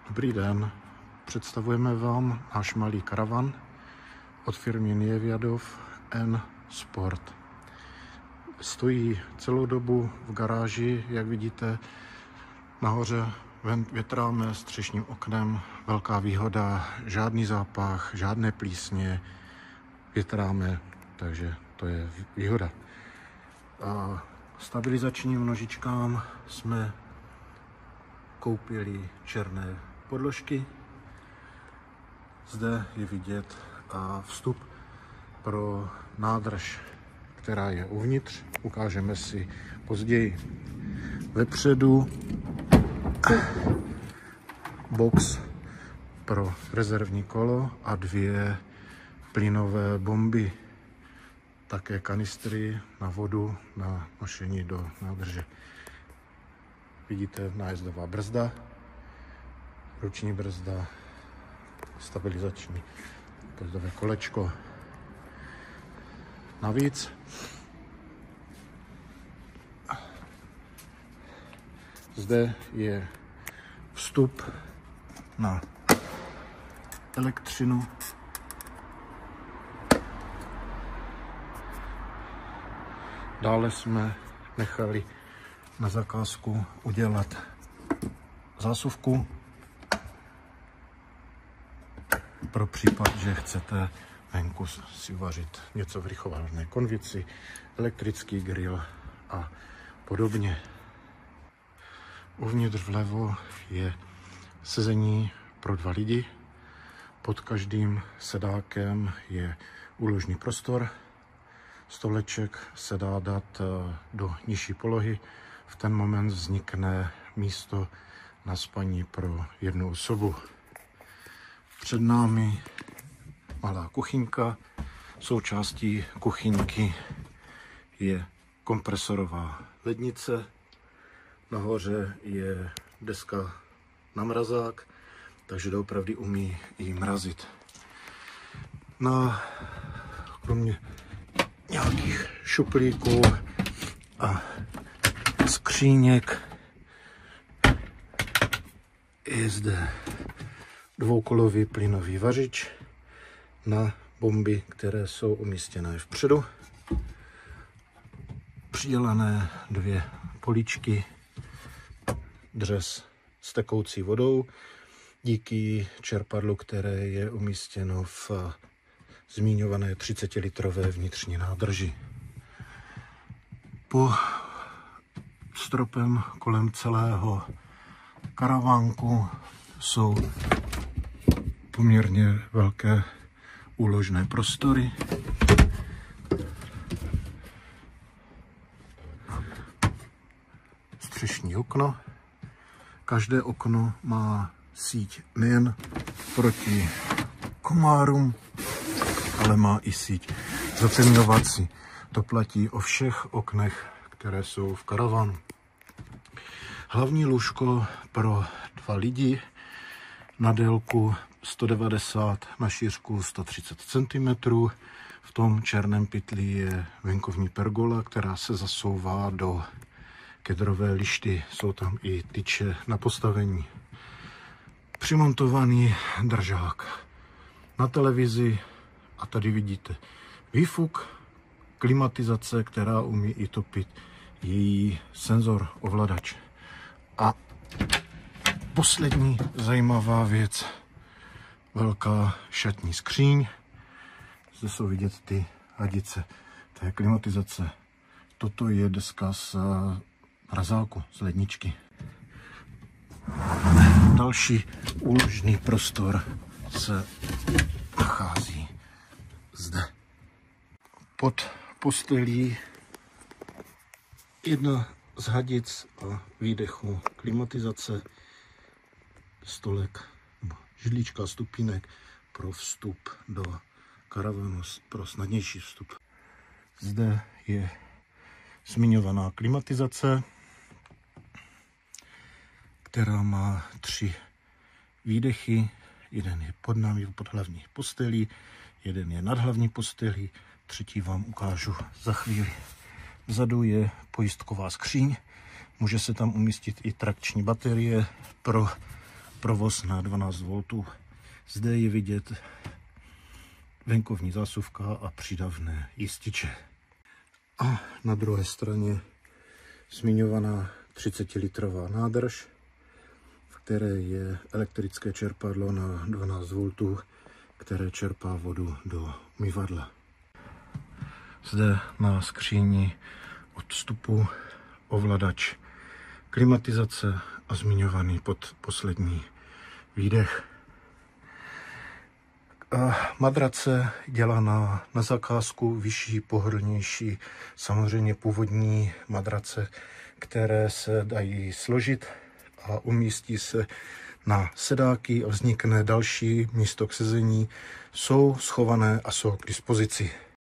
Dobrý den, představujeme vám náš malý karavan od firmy Niewiadów N Sport. Stojí celou dobu v garáži, jak vidíte, nahoře větráme střešním oknem, velká výhoda, žádný zápach, žádné plísně, větráme, takže to je výhoda. A stabilizačním nožičkám jsme koupili černé podložky. Zde je vidět vstup pro nádrž, která je uvnitř. Ukážeme si později. Vepředu box pro rezervní kolo a 2 plynové bomby. Také kanistry na vodu na nošení do nádrže. Vidíte nájezdová brzda, ruční brzda, stabilizační brzdové kolečko. Navíc zde je vstup na elektřinu. Dále jsme nechali na zakázku udělat zásuvku pro případ, že chcete venku si uvařit něco v rychlovarné konvici, elektrický grill a podobně. Uvnitř vlevo je sezení pro 2 lidi. Pod každým sedákem je úložný prostor. Stoleček se dá dát do nižší polohy. V ten moment vznikne místo na spaní pro 1 osobu. Před námi malá kuchyňka. Součástí kuchyňky je kompresorová lednice. Nahoře je deska na mrazák, takže doopravdy umí i mrazit. Kromě nějakých šuplíků a skříněk je zde dvoukolový plynový vařič na bomby, které jsou umístěné vpředu. Přidělané 2 poličky, dřez s tekoucí vodou díky čerpadlu, které je umístěno v zmiňované 30-litrové vnitřní nádrži. Po stropem kolem celého karavánku jsou poměrně velké úložné prostory. Střešní okno. Každé okno má síť nejen proti komárům, ale má i síť zatemňovací. To platí o všech oknech, které jsou v karavanu. Hlavní lůžko pro 2 lidi na délku 190, na šířku 130 cm. V tom černém pytli je venkovní pergola, která se zasouvá do kedrové lišty. Jsou tam i tyče na postavení. Přimontovaný držák na televizi. A tady vidíte výfuk, klimatizace, která umí i topit, její senzor ovladač. A poslední zajímavá věc, velká šatní skříň. Zde jsou vidět ty hadice, to je klimatizace. Toto je deska z mrazáku, z ledničky. Další úložný prostor se nachází zde. Pod postelí 1 z hadic a výdechu klimatizace, stolek, židlička, stupínek pro vstup do karavanu, pro snadnější vstup. Zde je zmiňovaná klimatizace, která má 3 výdechy. Jeden je pod námi, pod hlavní postelí, jeden je nad hlavní postelí, 3. vám ukážu za chvíli. Vzadu je pojistková skříň, může se tam umístit i trakční baterie pro provoz na 12 V. Zde je vidět venkovní zásuvka a přídavné jističe. A na druhé straně zmiňovaná 30-litrová nádrž, v které je elektrické čerpadlo na 12 V, které čerpá vodu do umyvadla. Zde na skříni odstupu ovladač klimatizace a zmiňovaný poslední výdech. Madrace dělaná na zakázku, vyšší, pohodlnější, samozřejmě původní madrace, které se dají složit a umístí se na sedáky a vznikne další místo k sezení, jsou schované a jsou k dispozici.